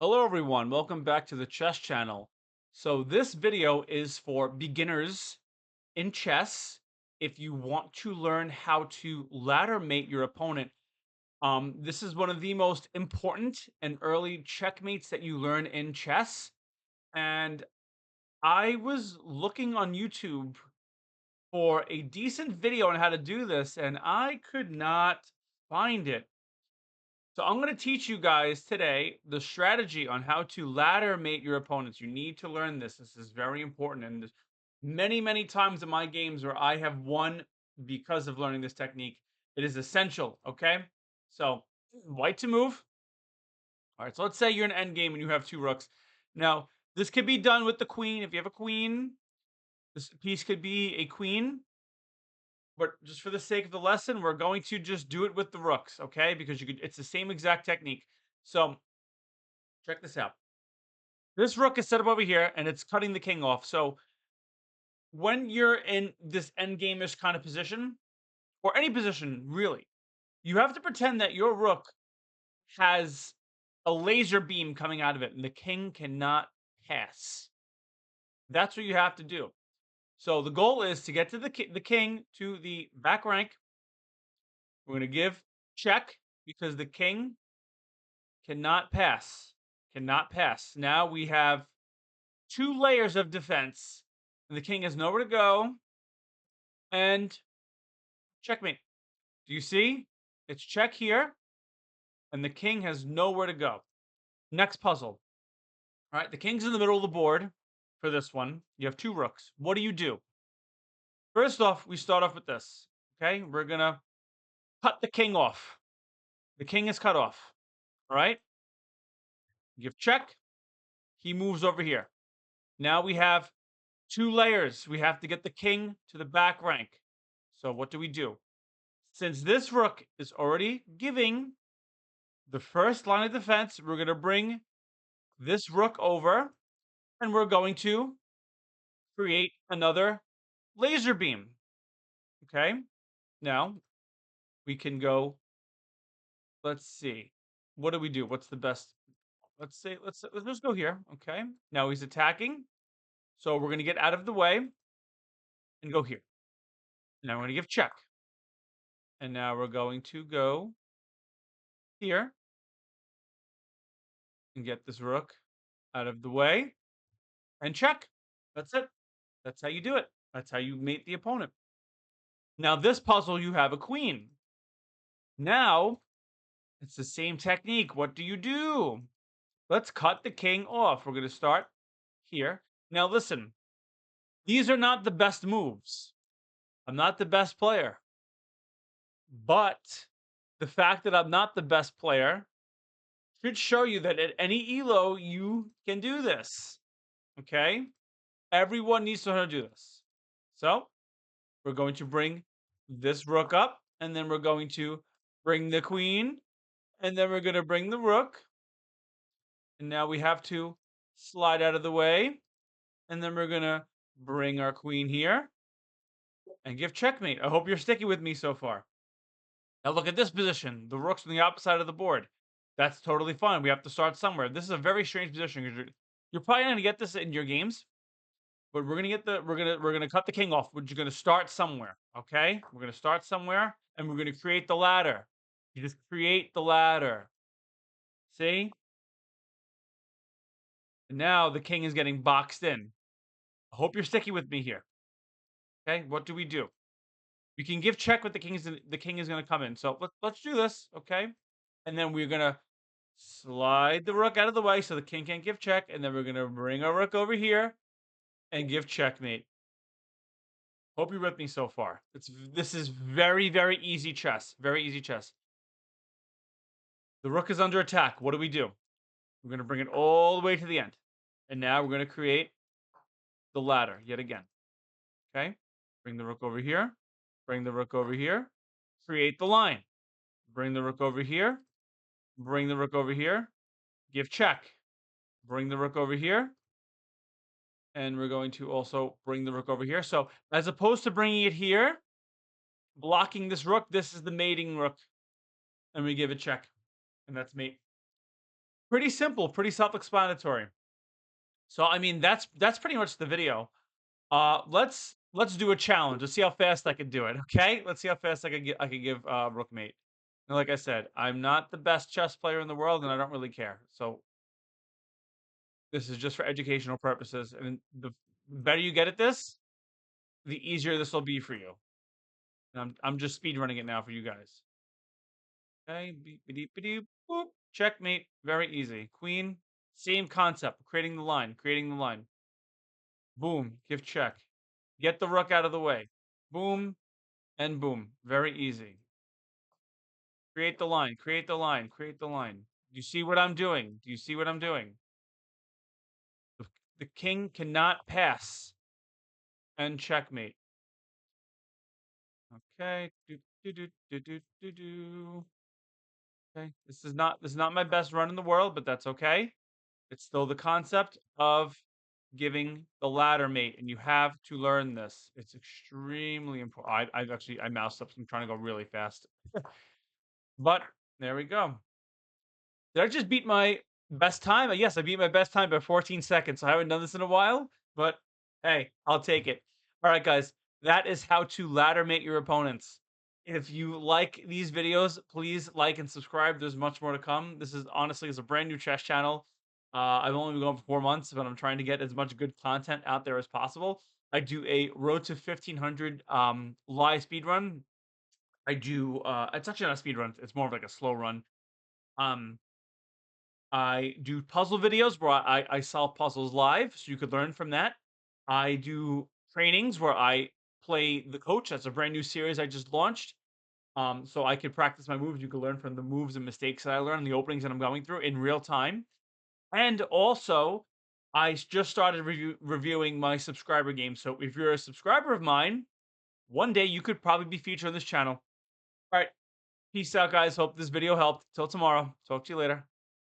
Hello everyone, welcome back to the chess channel. So this video is for beginners in chess. If you want to learn how to ladder mate your opponent, this is one of the most important and early checkmates that you learn in chess. And I was looking on YouTube for a decent video on how to do this, and I could not find it. So I'm going to teach you guys today the strategy on how to ladder mate your opponents. You need to learn this. This is very important. And there's many times in my games where I have won because of learning this technique. It is essential. Okay. So white to move. All right. So let's say you're in end game and you have two rooks. Now, this could be done with the queen. If you have a queen, this piece could be a queen. But just for the sake of the lesson, we're going to just do it with the rooks. Okay. Because you could, it's the same exact technique. So check this out. This rook is set up over here and it's cutting the king off. So when you're in this endgame-ish kind of position, or any position really, you have to pretend that your rook has a laser beam coming out of it and the king cannot pass. That's what you have to do. So the goal is to get to the king to the back rank. We're going to give check because the king cannot pass. Cannot pass. Now we have two layers of defense, and the king has nowhere to go. And checkmate. Do you see? It's check here, and the king has nowhere to go. Next puzzle. All right, the king's in the middle of the board for this one. You have two rooks. What do you do? First off, we start off with this. Okay, we're gonna cut the king off. The king is cut off. All right, give check. He moves over here. Now we have two layers. We have to get the king to the back rank. So what do we do? Since this rook is already giving the first line of defense, we're going to bring this rook over and we're going to create another laser beam. Okay. Now we can go, let's see. What do we do? What's the best? Let's just go here. Okay. Now he's attacking. So we're going to get out of the way and go here. Now we're going to give check. And now we're going to go here and get this rook out of the way and check. That's it. That's how you do it. That's how you mate the opponent. Now, this puzzle, you have a queen. Now, it's the same technique. What do you do? Let's cut the king off. We're going to start here. Now, listen, these are not the best moves. I'm not the best player. But the fact that I'm not the best player should show you that at any elo, you can do this. Okay? Everyone needs to know how to do this. So, we're going to bring this rook up, and then we're going to bring the queen, and then we're going to bring the rook. And now we have to slide out of the way. And then we're going to bring our queen here and give checkmate. I hope you're sticking with me so far. Now look at this position. The rook's on the opposite side of the board. That's totally fine. We have to start somewhere. This is a very strange position because you're probably not going to get this in your games. But we're gonna cut the king off. We're just gonna start somewhere. Okay? We're gonna start somewhere and we're gonna create the ladder. You just create the ladder. See? And now the king is getting boxed in. I hope you're sticking with me here. Okay, what do? We can give check with the king is gonna come in. So let's do this, okay? And then we're gonna slide the rook out of the way so the king can't give check, and then we're gonna bring our rook over here and give checkmate. Hope you're with me so far. This is very easy chess. Very easy chess. The rook is under attack. What do? We're going to bring it all the way to the end. And now we're going to create the ladder yet again. Okay? Bring the rook over here. Bring the rook over here. Create the line. Bring the rook over here. Bring the rook over here. Give check. Bring the rook over here. And we're going to also bring the rook over here. So as opposed to bringing it here, blocking this rook, this is the mating rook. And we give it check. And that's mate. Pretty simple, pretty self-explanatory. So I mean, that's pretty much the video. Let's do a challenge. Let's see how fast I can do it. Okay, let's see how fast I can give Rookmate. And like I said, I'm not the best chess player in the world, and I don't really care. So this is just for educational purposes. And the better you get at this, the easier this will be for you. And I'm just speed running it now for you guys. Okay, beep, beep, beep, boop. Checkmate. Very easy. Queen. Same concept. Creating the line. Creating the line. Boom. Give check. Get the rook out of the way. Boom and boom. Very easy. Create the line. Create the line. Create the line. Do you see what I'm doing? Do you see what I'm doing? The king cannot pass. And checkmate. Okay. Do, do, do, do, do, do, do. Okay. This is not my best run in the world, but that's okay. It's still the concept of giving the ladder mate, and you have to learn this. It's extremely important. I moused up. So I'm trying to go really fast, but there we go. Did I just beat my best time? Yes, I beat my best time by 14 seconds. I haven't done this in a while, but hey, I'll take it. All right, guys, that is how to ladder mate your opponents. If you like these videos, please like and subscribe. There's much more to come. This is honestly is a brand new chess channel. I've only been going for 4 months, but I'm trying to get as much good content out there as possible. I do a road to 1500 live speed run. I do. It's actually not a speed run. It's more of like a slow run. Um, I do puzzle videos where I solve puzzles live, so you could learn from that. I do trainings where I play the coach. That's a brand new series I just launched. So I could practice my moves. You could learn from the moves and mistakes that I learned, the openings that I'm going through in real time. And also, just started reviewing my subscriber game. So if you're a subscriber of mine, one day you could probably be featured on this channel. All right, peace out, guys. Hope this video helped. Till tomorrow. Talk to you later.